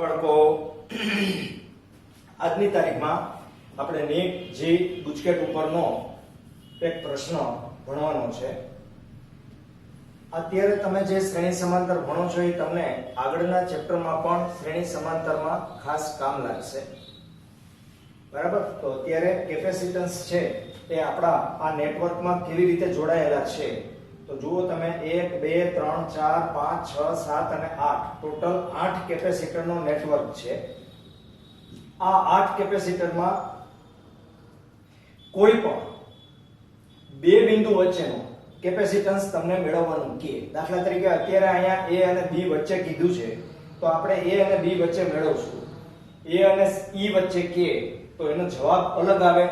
બાળકો આજની તારીખમાં આપણે નીટ જે ગુજકેટ ઉપરનો એક પ્રશ્ન ભણવાનો છે. અત્યારે તમે જે શ્રેણી સમાંતર ભણો છો એ તમને આગળના ચેપ્ટરમાં પણ શ્રેણી સમાંતરમાં ખાસ કામ લાગશે. બરાબર? તો અત્યારે કેપેસિટન્સ છે એ આપણા આ નેટવર્કમાં કેવી રીતે જોડાયેલા છે તો જુઓ તમે 1 2 3 4 5 6 7 અને 8 ટોટલ 8 કેપેસિટરનો નેટવર્ક છે. આ 8 કેપેસિટરમાં કોઈ પણ બે બિંદુ વચ્ચેનો કેપેસિટન્સ તમને મેળવવાનું કે દાખલા તરીકે અત્યારે અહીંયા A અને B વચ્ચે કીધું છે તો આપણે A અને B વચ્ચે મેળવશું. A અને E વચ્ચે કે તો એનો જવાબ અલગ આવે.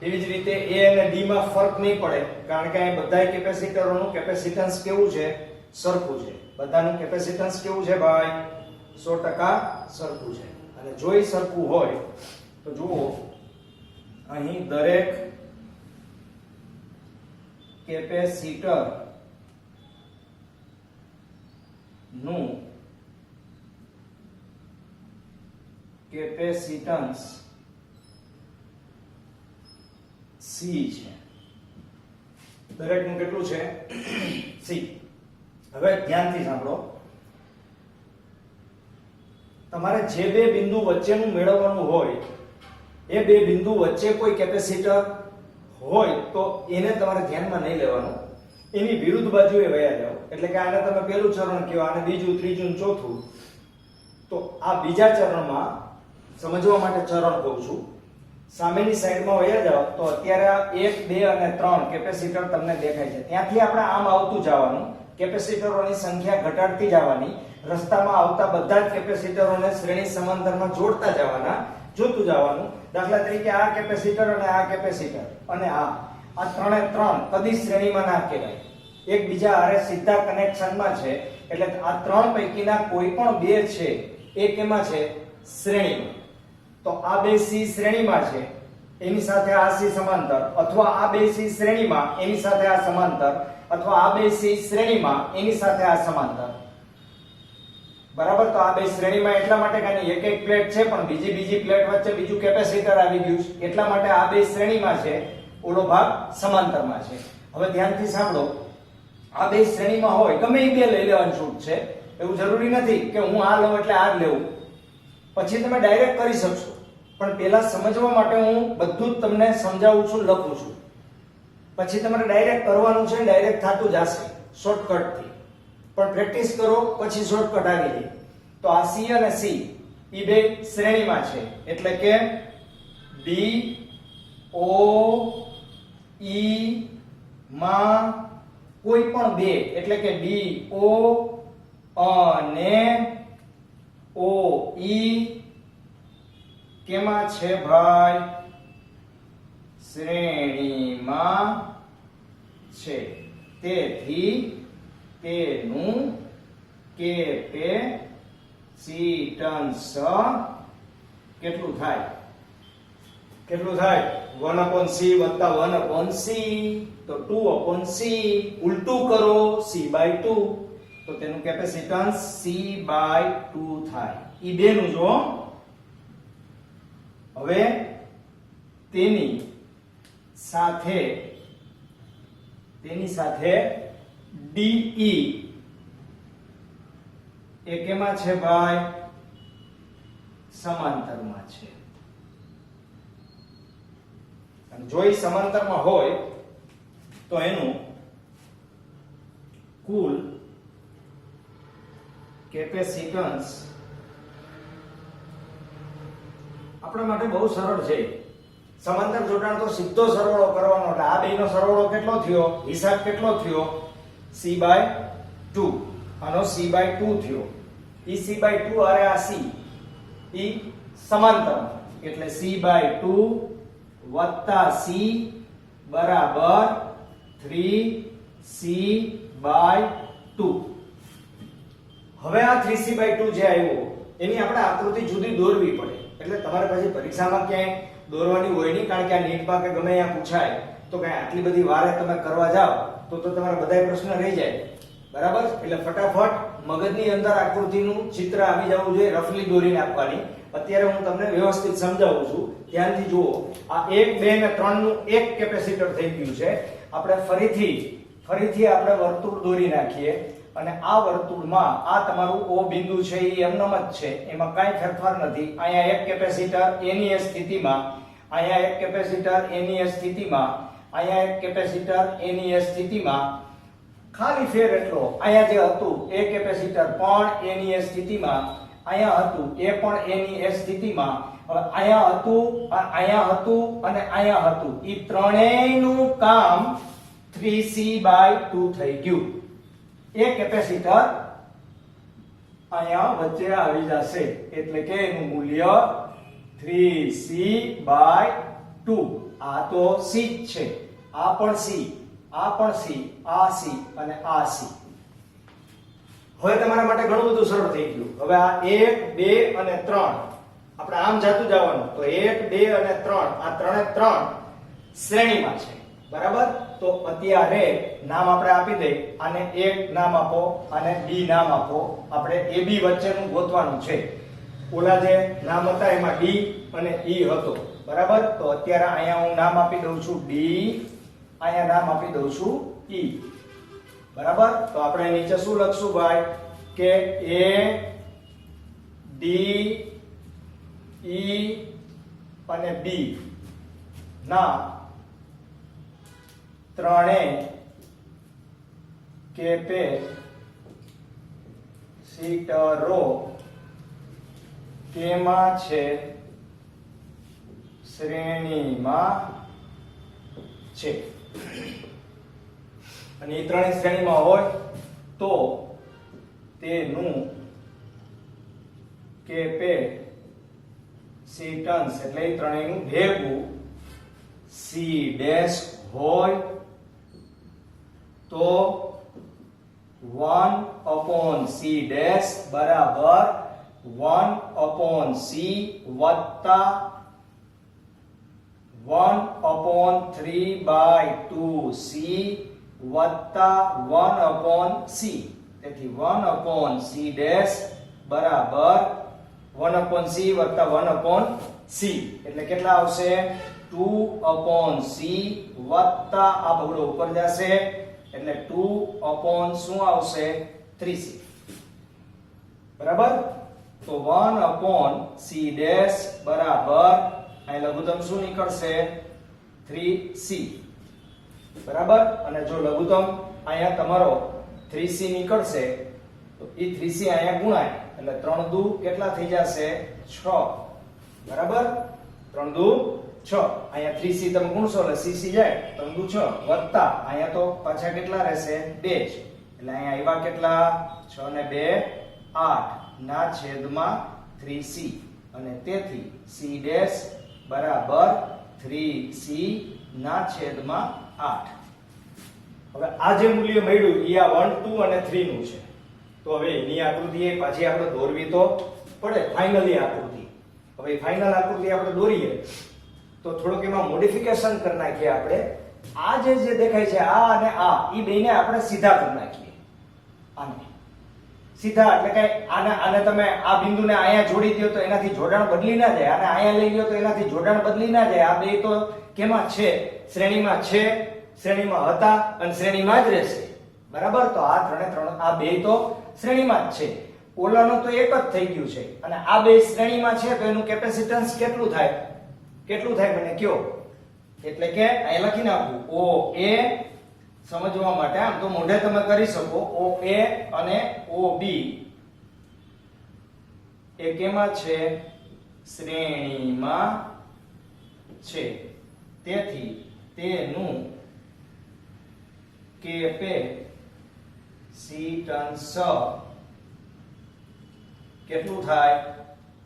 એવી જ રીતે A અને D માં ફરક નહીં પડે કારણ કે આ બધા કેપેસિટરોનું કેપેસિટન્સ કેવું છે? સરખું છે. બધાનું કેપેસિટન્સ કેવું છે ભાઈ? 100% સરખું છે. અને જો એ સરખું હોય તો જુઓ અહીં દરેક કેપેસિટર નું કેપેસિટન્સ C છે. દરેકનું કેટલું છે? C. હવે ધ્યાનથી સાંભળો. તમારે જે બે બિંદુ વચ્ચેનું મેળવવાનું હોય એ બે બિંદુ વચ્ચે કોઈ કેપેસિટર હોય તો એને તમારે ધ્યાનમાં નહીં લેવાનું. એની વિરુદ્ધ બાજુએ વયા જાઓ. એટલે કે આને તમે પહેલું ચરણ કહો, આને બીજું, ત્રીજું, ચોથું. તો આ બીજા ચરણમાં સમજવા માટે ચરણ કહું છું. સામેની સાઈડમાં વયા જાઓ તો અત્યારે આ 1 2 અને 3 કેપેસિટર તમને દેખાય છે. ત્યાંથી આપણે આમ આવતું જવાનું, કેપેસિટરોની સંખ્યા ઘટાડતી જવાની, રસ્તામાં આવતા બધા જ કેપેસિટરોને શ્રેણી સમાંતરમાં જોડતા જવાના, જોતું જવાનું. દાખલા તરીકે આ કેપેસિટર અને આ કેપેસિટર અને આ ત્રણે ત્રણ કદી શ્રેણીમાં ના કહેવાય, એકબીજા હારે સીધા કનેક્શનમાં છે. એટલે આ ત્રણ પૈકીના કોઈ પણ બે છે એ કેમાં છે? શ્રેણીમાં. તો આ બે C શ્રેણીમાં છે એની સાથે આ C સમાંતર, અથવા આ બે C શ્રેણીમાં એની સાથે આ સમાંતર, અથવા આ બે C શ્રેણીમાં એની સાથે આ સમાંતર. બરાબર? તો આ બે શ્રેણીમાં એટલા માટે કે એક એક પ્લેટ છે પણ બીજી પ્લેટ વચ્ચે બીજું કેપેસિટર આવી ગયું છે એટલા માટે આ બે શ્રેણીમાં છે, ઓલો ભાગ સમાંતરમાં છે. હવે ધ્યાનથી સાંભળો. આ બે શ્રેણીમાં હોય ગમે એ બે લઈ લેવાની છૂટ છે. એવું જરૂરી નથી કે હું આ લઉં એટલે આ જ લેવું. પછી તમે ડાયરેક્ટ કરી શકશો પણ પહેલા સમજવા માટે હું બધું જ તમને સમજાવું છું, લખું છું. પછી તમારે ડાયરેક્ટ કરવાનું છે, ડાયરેક્ટ થતું જશે શોર્ટકટ થી. પણ પ્રેક્ટિસ કરો પછી શોર્ટકટ આવી જાય. તો આ C અને C ઈ બે શ્રેણીમાં છે એટલે કે D O E માં કોઈ પણ બે એટલે કે D O અને O E કેમાં છે ભાઈ? શ્રેણીમાં છે. તેથી તેનું કેપેસિટન્સ કેટલું થાય? કેટલું થાય? 1/C વત્તા 1/C તો 2/C. ઉલટું કરો C/2 તો તેનું કેપેસિટન્સ C/2 થાય. ઈ બેનું જો. હવે તેની સાથે DE એ કેમાં છે ભાઈ? સમાંતરમાં છે. અને જો એ સમાંતરમાં હોય તો એનું કુલ કેપેસિટન્સ આપણા માટે બહુ સરળ છે. સમાંતર જોડાણ તો સીધો સરવાળો કરવાનો. એટલે આ બેનો સરવાળો કેટલો થયો? હિસાબ કેટલો થયો? C/2. આનો C/2 થયો. ઈ C/2 અરે આ C ઈ સમાંતર એટલે C/2 વત્તા C બરાબર 3C/2. હવે આ 3C/2 જે આવ્યો એની આપણે આકૃતિ જુદી દોરવી પડે. એટલે તમારે પછી પરીક્ષામાં ક્યાંય દોરવાની હોય નહીં કારણ કે આ નીટમાં કે ગમે ત્યાં પૂછાય તો કઈ આટલી બધી વારે તમે કરવા જાઓ તો તમારા બધાય પ્રશ્ન રહી જાય. બરાબર? એટલે ફટાફટ મગજની અંદર આકૃતિનું ચિત્ર આવી જવું જોઈએ, રફલી દોરીને આપવાની. અત્યારે હું તમને વ્યવસ્થિત સમજાવું છું, ધ્યાનથી જુઓ. આ 1 2 અને 3 નું એક કેપેસિટર થઈ ગયું છે. આપણે ફરીથી આપણે વર્તુળ દોરી નાખીએ અને આ વર્તુળમાં આ તમારું O બિંદુ છે એ એમનેમ જ છે, એમાં કાંઈ ફેરફાર નથી. અહીંયા એક કેપેસિટર એની એ સ્થિતિમાં, અહીંયા એક કેપેસિટર એની એ સ્થિતિમાં, અહીંયા એક કેપેસિટર એની એ સ્થિતિમાં. ખાલી ફેર એટલો, અહીંયા જે હતું એ કેપેસિટર પણ એની એ સ્થિતિમાં, અહીંયા હતું એ પણ એની એ સ્થિતિમાં. હવે અહીંયા હતું અને અહીંયા હતું, ઈ ત્રણેયનું કામ 3C/2 થઈ ગયું. એ કેપેસિટર અહીંયા વચ્ચે આવી જશે, એટલે કે એનું મૂલ્ય 3C/2. આ તો C જ છે, આ પણ C, આ પણ C, આ C અને આ C. હવે તમારા માટે ઘણું બધું સરળ થઈ ગયું. હવે આ 1 2 અને 3 આપણે આમ જાતું જવાનું, તો 1 2 અને 3 આ ત્રણે ત્રણ શ્રેણીમાં છે, બરાબર? તો અત્યારે નામ આપણે આપી દઈએ, આને 1 નામ આપો અને B નામ આપો. આપણે AB વચ્ચેનું ગોતવાનું છે. ઓલા જે નામ હતા એમાં D અને E હતો, બરાબર? તો અત્યારે અહીંયા હું નામ આપી દઉં છું D, અહીંયા નામ આપી દઉં છું E, બરાબર? તો આપણે નીચે શું લખશું ભાઈ કે A D E અને B ના ત્રણેય કેપેસિટરો કેમાં છે? શ્રેણીમાં છે. અને એ ત્રણેય શ્રેણીમાં હોય તો તેનું કેપેસિટન્સ એટલે એ ત્રણેયનું ભેગું C ડેશ હોય તો 1/C ડેશ બરાબર 1/C વત્તા 1/3/2C વત્તા 1/C. તેથી 1/C ડેશ બરાબર 1/C વત્તા 1/C એટલે કેટલા આવશે? 2/C વત્તા આ બગડો ઉપર જશે એટલે 2/ શું આવશે? 3C, બરાબર? તો 1/C ડેશ બરાબર અહીં લઘુત્તમ શું નીકળશે? 3C, બરાબર? અને જો લઘુત્તમ અહીંયા તમારો 3C નીકળશે તો એ 3C અહીંયા ગુણાય એટલે 3 દુ કેટલા થઈ જશે? 6, બરાબર? 3 દુ 6. અહીંયા 3C તમે ગુણશો એટલે CC જાય 3 દુ 6 વત્તા અહીંયા તો પાછા કેટલા રહેશે? 2 જ. એટલે અહીંયા આવ્યા કેટલા? 6 ને 2 8 ના છેદમાં 3C અને તેથી C ડેશ બરાબર 3C ના છેદમાં 8. હવે આ જે મૂલ્ય મળ્યું એ આ 1 2 અને 3 નું છે. તો હવે એની આકૃતિ એ પાછી આપણે દોરવી તો પડે, ફાઇનલી આકૃતિ. હવે ફાઇનલ આકૃતિ આપણે દોરીએ તો થોડુંક એમાં મોડિફિકેશન કરી નાખીએ આપણે. આ જે દેખાય છે આ અને આ ઈ બેને આપણે સીધા કરી નાખીએ. આને સીધા એટલે કે આને તમે આ બિંદુને અહીંયા જોડી દો તો એનાથી જોડાણ બદલી ના જાય, અને અહીંયા લઈ લો તો એનાથી જોડાણ બદલી ના જાય. આ બે તો કેમાં છે? શ્રેણીમાં છે, શ્રેણીમાં હતા અને શ્રેણીમાં જ રહેશે, બરાબર? તો આ ત્રણે ત્રણ આ બે તો શ્રેણીમાં જ છે. ઓલાનું તો એક જ થઈ ગયું છે અને આ બે શ્રેણીમાં છે તો એનું કેપેસિટન્સ કેટલું થાય? કેટલું થાય મને કયો? એટલે કે અહીં લખી નાખું OA સમજવા માટે. આમ તો મોઢે તમે કરી શકો. OA અને OB એ કેમાં છે? શ્રેણીમાં છે. તેથી તેનું કેપેસિટન્સ કેટલું થાય?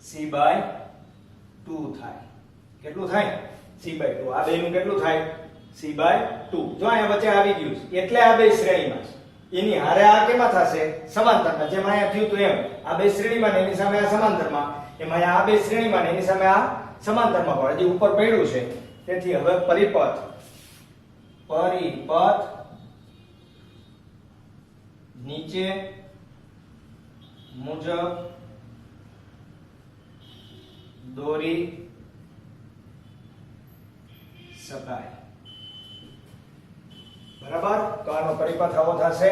C/2 થાય. કેટલું થાય? C/2. આ બેનું કેટલું થાય? C/2. જો અહીંયા વચ્ચે આવી ગયું છે એટલે આ બે શ્રેણીમાં છે. એની હારે આ કેમાં થશે? સમાંતરમાં. જેમ અહીંયા થયું તો એમ આ બે શ્રેણીમાં ને એની સામે આ સમાંતરમાં, એમાં આ બે શ્રેણીમાં ને એની સામે આ સમાંતરમાં પડે. હજી ઉપર પડ્યું છે. તેથી હવે પરિપથ નીચે મુજબ દોરી શકાય. બરાબર, તો આનો પરિપથ આવો થશે.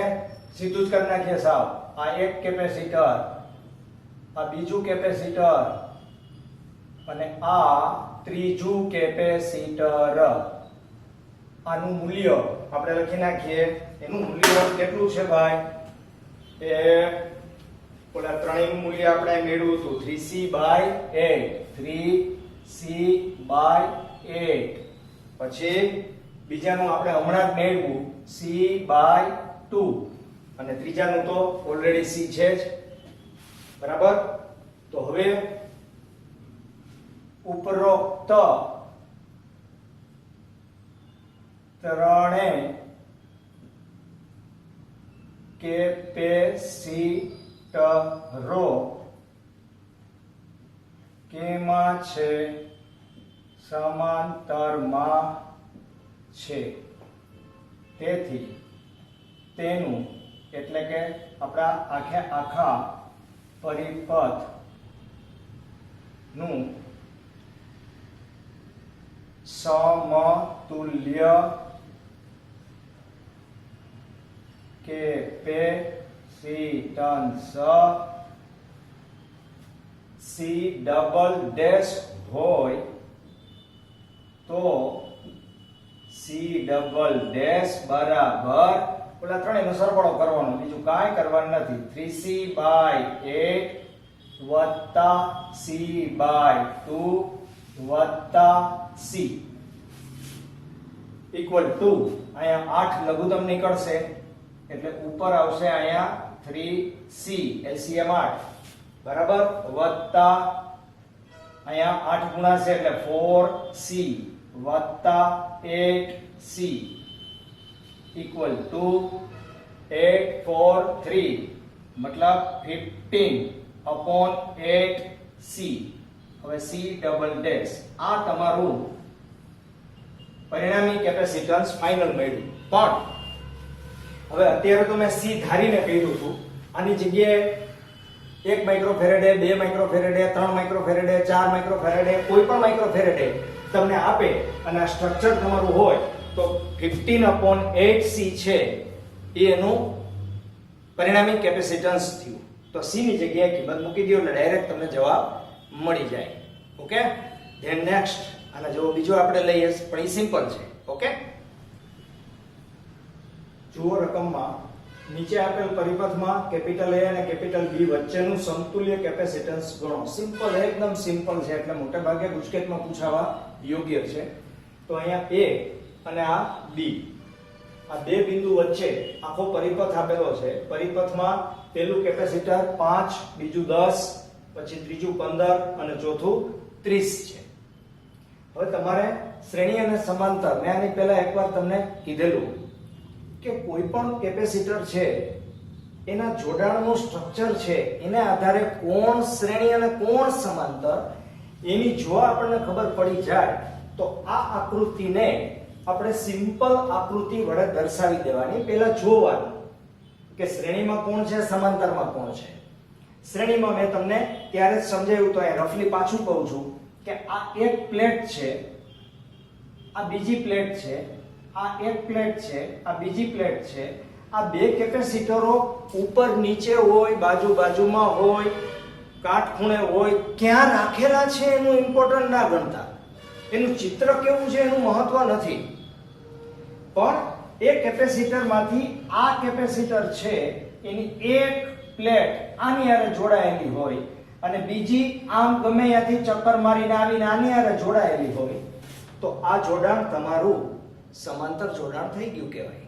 સીધું જ કરી નાખીએ સાવ. આ એક કેપેસિટર, આ બીજું કેપેસિટર અને આ ત્રીજું કેપેસિટર. આનું મૂલ્ય આપણે લખી નાખીએ. એનું મૂલ્ય કેટલું છે ભાઈ? એ ઓલા ત્રણેયનું મૂલ્ય આપણે મેળવ્યું હતું 3c/8. 3c/8. પછી બીજાનું આપણે હમણાં જ મેળવ્યું c/2 અને ત્રીજાનું તો ઓલરેડી c છે જ. બરાબર, તો હવે ઉપરોક્ત ત્રણે કેપેસિટરો કેમાં છે? સમાંતરમાં છે. તેથી તેનું એટલે કે આપણા આખા પરિપથ નું સમતુલ્ય કેપેસિટન્સ C ડબલ ડેશ હોય તો C ડબલ ડેશ બરાબર ઓલા ત્રણેયનો સરવાળો કરવાનો, બીજું કાંઈ કરવાનું નથી. 3c/8 વત્તા c/2 વત્તા c ઇક્વલ ટુ અહીંયા 8 લઘુત્તમ નીકળશે એટલે ઉપર આવશે અહીંયા 3c LCM 8 બરાબર વત્તા અહીંયા 8 ગુણાશે એટલે 4c વત્તા 8c ઇક્વલ ટુ 843 મતલબ 15/8c. હવે c ડબલ ડેશ આ તમારું પરિણામી કેપેસિટન્સ ફાઇનલ મળ્યું. પણ હવે અત્યારે તો મેં c ધારીને કહ્યું હતું. આની જગ્યાએ 1 માઇક્રોફેરેડે 2 માઇક્રોફેરેડે 3 માઇક્રોફેરેડે 4 માઇક્રોફેરેડે કોઈ પણ માઇક્રોફેરેડે તમને આપે અને આ સ્ટ્રક્ચર તમારું હોય તો 15/8c છે એ એનું પરિણામી કેપેસિટન્સ થયું. તો c ની જગ્યાએ કિંમત મૂકી દો એટલે ડાયરેક્ટ તમને જવાબ મળી જાય. ઓકે, ધેન નેક્સ્ટ આના જેવો બીજો આપણે લઈએ પણ એ સિમ્પલ છે. ઓકે, જુઓ રકમમાં નીચે આપેલ પરિપથમાં કેપિટલ A અને કેપિટલ B વચ્ચેનું સમતુલ્ય કેપેસિટન્સ ગણો. સિમ્પલ, એકદમ સિમ્પલ છે એટલે મોટે ભાગે ગુજકેટમાં પૂછાવા યોગ્ય છે. તો અહીંયા A અને આ B, આ બે બિંદુ વચ્ચે આખો પરિપથ આપેલો છે. પરિપથમાં પહેલું કેપેસિટર 5, બીજું 10, પછી ત્રીજું 15 અને ચોથું 30 છે. હવે તમારે શ્રેણી અને સમાંતર, મેં આની પહેલા એકવાર તમને કીધેલું કે કોઈ પણ કેપેસિટર છે એના જોડાણનું સ્ટ્રક્ચર છે એને આધારે કોણ શ્રેણી અને કોણ સમાંતર એની જો આપણને ખબર પડી જાય તો આ આકૃતિને આપણે સિમ્પલ આકૃતિ વડે દર્શાવી દેવાની. પહેલા જોવાનું કે શ્રેણીમાં કોણ છે, સમાંતરમાં કોણ છે. શ્રેણીમાં મેં તમને ત્યારે જ સમજાવ્યું તો અહીં રફલી પાછું કહું છું કે આ એક પ્લેટ છે, આ બીજી પ્લેટ છે, આ એક પ્લેટ છે, આ બીજી પ્લેટ છે. આ બે કેપેસિટરો ઉપર નીચે હોય, બાજુ બાજુમાં હોય, કાટખૂણે હોય, ક્યાં રાખેલા છે એનું ઇમ્પોર્ટન્ટ ના ગણતા. એનું ચિત્ર કેવું છે એનું મહત્વ નથી. પણ એ કેપેસિટરમાંથી આ કેપેસિટર છે એની એક પ્લેટ આની હારે જોડાયેલી હોય અને બીજી આમ ગમે ત્યાંથી ચક્કર મારીને આવીને આની હારે જોડાયેલી હોય તો આ જોડાણ તમારું સમાંતર જોડાણ થઈ ગયું કહેવાય.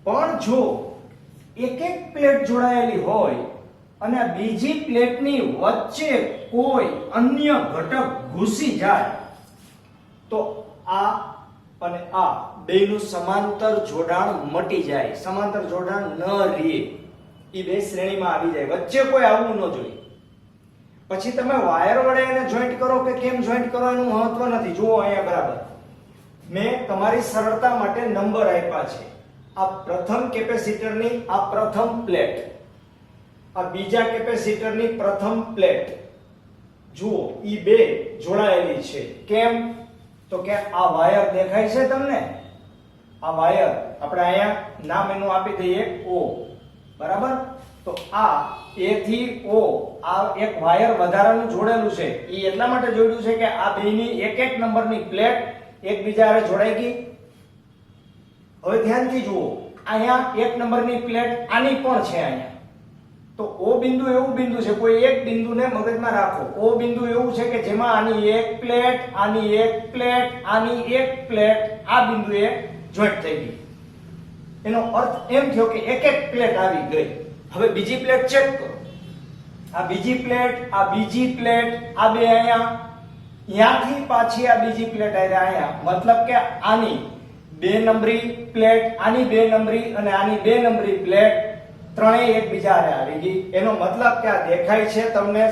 પણ જો એક એક પ્લેટ જોડાયેલી હોય અને આ બીજી પ્લેટની વચ્ચે કોઈ અન્ય ઘટક ઘૂસી જાય તો આ અને આ બેયનું સમાંતર જોડાણ મટી જાય, સમાંતર જોડાણ ન રહે. એ બે શ્રેણીમાં આવી જાય, વચ્ચે કોઈ આવવું ન જોઈએ. પછી તમે વાયર વડે એને જોઈન્ટ કરો કે કેમ જોઈન્ટ કરો એનું મહત્વ નથી. જુઓ અહીંયા બરાબર મેં તમારી સરળતા માટે નંબર આપ્યા છે. આ પ્રથમ કેપેસિટરની આ પ્રથમ પ્લેટ, આ બીજા કેપેસિટરની પ્રથમ પ્લેટ, જુઓ ઈ બે જોડાયેલી છે. કેમ? તો કે આ વાયર દેખાય છે તમને, આ વાયર આપણે અહીંયા નામ એનું આપી દઈએ O, બરાબર? તો આ A થી O આ એક વાયર વધારાનું જોડેલું છે. ઈ એટલા માટે જોડ્યું છે કે આ બેની એક એક નંબરની પ્લેટ એકબીજા હારે જોડાઈ ગઈ. હવે ધ્યાનથી જુઓ, અહીંયા એક નંબરની પ્લેટ આની પણ છે અહીંયા. તો O બિંદુ એવું બિંદુ છે, કોઈ એક બિંદુને મગજમાં રાખો. O બિંદુ એવું છે કે જેમાં આની એક પ્લેટ, આની એક પ્લેટ, આની એક પ્લેટ આ બિંદુએ જોઈન્ટ થઈ ગઈ. એનો અર્થ એમ થયો કે એક એક પ્લેટ આવી ગઈ. હવે બીજી પ્લેટ ચેક કરો. આ બીજી પ્લેટ, આ બીજી પ્લેટ, આ બે અહીંયા, અહીંયાથી પાછી આ બીજી પ્લેટ અહીંયા, મતલબ કે આની બે નંબરી પ્લેટ, આની બે નંબરી અને આની બે નંબરી પ્લેટ ત્રણેય એકબીજા હારે આવી ગઈ. એનો મતલબ કે આ દેખાય છે તમને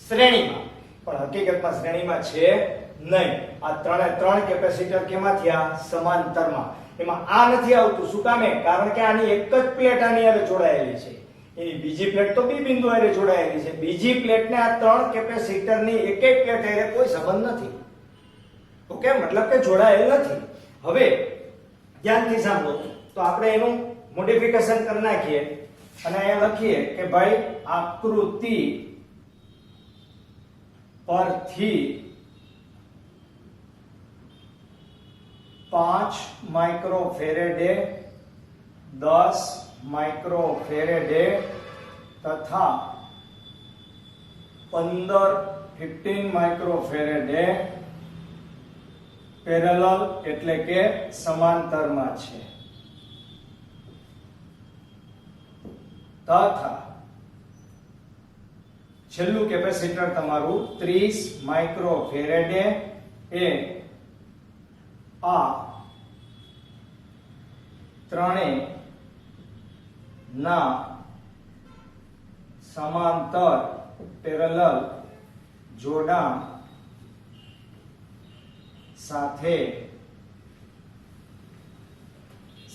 શ્રેણીમાં, પણ હકીકતમાં શ્રેણીમાં છે નહીં. આ ત્રણે ત્રણ કેપેસિટર કેમાં થયા? સમાંતરમાં. એમાં આ નથી આવતું. શું કામે? કારણ કે આની એક જ પ્લેટ આની હારે જોડાયેલી છે. એની બીજી પ્લેટ તો બી બિંદુ હારે જોડાયેલી છે. બીજી પ્લેટને આ ત્રણ કેપેસિટરની એક એક પ્લેટ હારે કોઈ સંબંધ નથી. ઓકે, મતલબ કે જોડાયેલ નથી. હવે ધ્યાનથી સાંભળો. તો આપણે એનું મોડિફિકેશન કરી નાખીએ અને અહીંયા લખીએ કે ભાઈ આકૃતિ પરથી 5 માઇક્રોફેરેડે, 10 માઇક્રોફેરેડે તથા 15 માઇક્રોફેરેડે પેરેલલ એટલે કે સમાંતરમાં છે, તથા છેલ્લું કેપેસિટર તમારું 30 માઇક્રોફેરેડે એ આ ત્રણેય ના સમાંતર પેરેલલ જોડાણ સાથે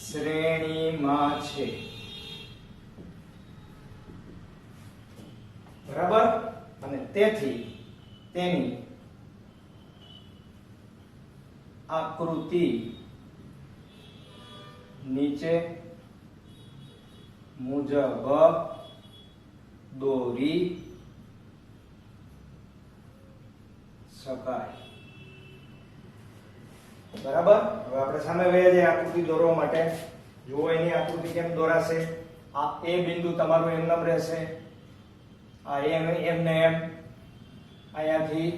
શ્રેણીમાં છે. બરાબર? અને તેથી તેની આકૃતિ નીચે મુજબ દોરી શકાય. બરાબર? હવે આપણે સામે વહ્યા જઈએ આકૃતિ દોરવા માટે. જુઓ એની આકૃતિ કેમ દોરાશે. આ એ બિંદુ તમારું એમ રહેશે, આ એમ ને એમ. અહીંયાથી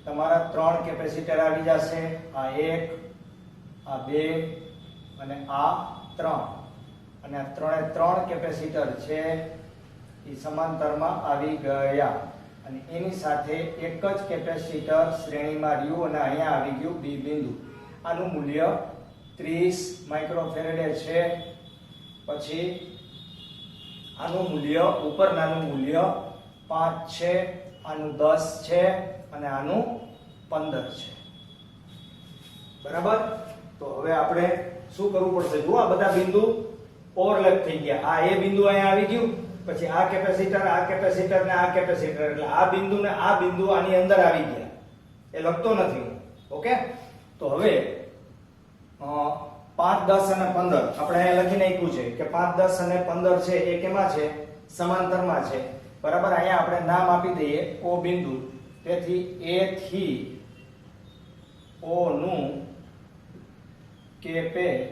તમારા ત્રણ કેપેસિટર આવી જશે, આ એક, આ બે અને આ ત્રણ. અને આ ત્રણે ત્રણ કેપેસિટર છે એ સમાંતરમાં આવી ગયા. અને એની સાથે એક જ કેપેસિટર શ્રેણીમાં રહ્યું અને અહીંયા આવી ગયું બી બિંદુ. આનું મૂલ્ય 30 માઇક્રોફેરેડે છે. પછી આનું મૂલ્ય, ઉપરનાનું મૂલ્ય 5 છે, આનું 10 છે અને આનું 15 છે. બરાબર? તો હવે આપણે શું કરવું પડશે? જો આ બધા બિંદુ ઓવરલેપ થઈ ગયા. આ એ બિંદુ અહીંયા આવી ગયું, પછી આ કેપેસિટર ને આ કેપેસિટર, એટલે આ બિંદુ ને આ બિંદુ આની અંદર આવી ગયા. એ લખતો નથી. ઓકે? તો હવે 5, 10 અને 15 આપણે અહીંયા લખી નાખ્યું છે કે 5, 10 અને 15 છે એ કેમાં છે? સમાંતરમાં છે. બરાબર? અહીંયા આપણે નામ આપી દઈએ O બિંદુ. તેથી A થી O નું કેપેસિટન્સ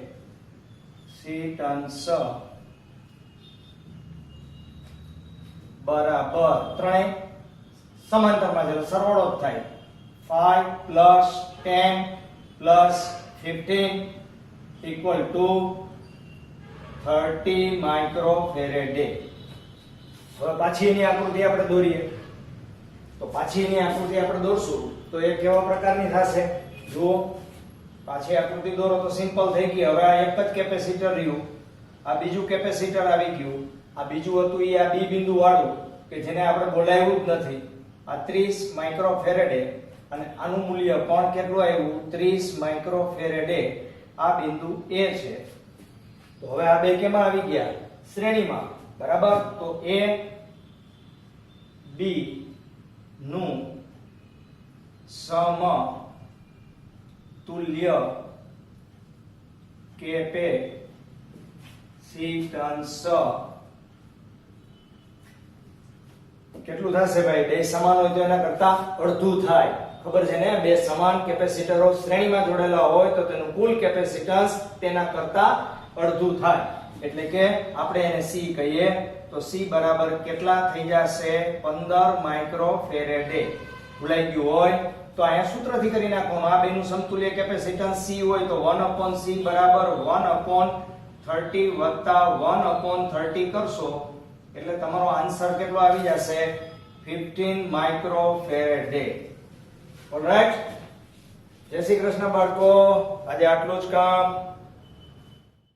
બરાબર ત્રણે સમાંતરમાં છે, સરવાળો જ થાય. 5 + 10 + 15 = 30 માઇક્રોફેરેડે. હવે પાછી એની આકૃતિ આપણે દોરીએ. તો પાછી એની આકૃતિ આપણે દોરશું તો એ કેવા પ્રકારની થશે? જુઓ, પાછી આકૃતિ દોરો તો સિમ્પલ થઈ ગઈ. હવે આ એક જ કેપેસિટર રહ્યું, આ બીજું કેપેસિટર આવી ગયું, આ બીજું હતું એ આ બી બિંદુ વાળું કે જેને આપણે બોલાવ્યું જ નથી. આ 30 માઇક્રોફેરેડે અને આનું મૂલ્ય પણ કેટલું આવ્યું? 30 માઇક્રોફેરેડે. આ બિંદુ A છે. તો હવે આ બે કેમાં આવી ગયા? શ્રેણીમાં. બરાબર. તો A B નું સમતુલ્ય કેપેસિટન્સ કેટલું થશે ભાઈ? બે સમાન હોય તો એના કરતા અડધું થાય. ખબર છે ને? બે સમાન કેપેસિટરો શ્રેણીમાં જોડેલા હોય તો તેનું કુલ કેપેસિટન્સ તેના કરતા અડધું થાય. એટલે કે આપણે એને C કહીએ તો C બરાબર કેટલા થઈ જશે? 15 માઇક્રોફેરેડે. ભૂલાઈ ગયું હોય તો અહીંયા સૂત્રથી કરી નાખવાનું. આ બેનું સમતુલ્ય કેપેસિટન્સ C હોય તો 1/C બરાબર 1/30 વત્તા 1/30 કરશો એટલે તમારો આન્સર કેટલો આવી જશે? 15 માઇક્રોફેરેડે. ઓલરાઈટ. જય શ્રી કૃષ્ણ બાળકો. આજે આટલું જ કામ.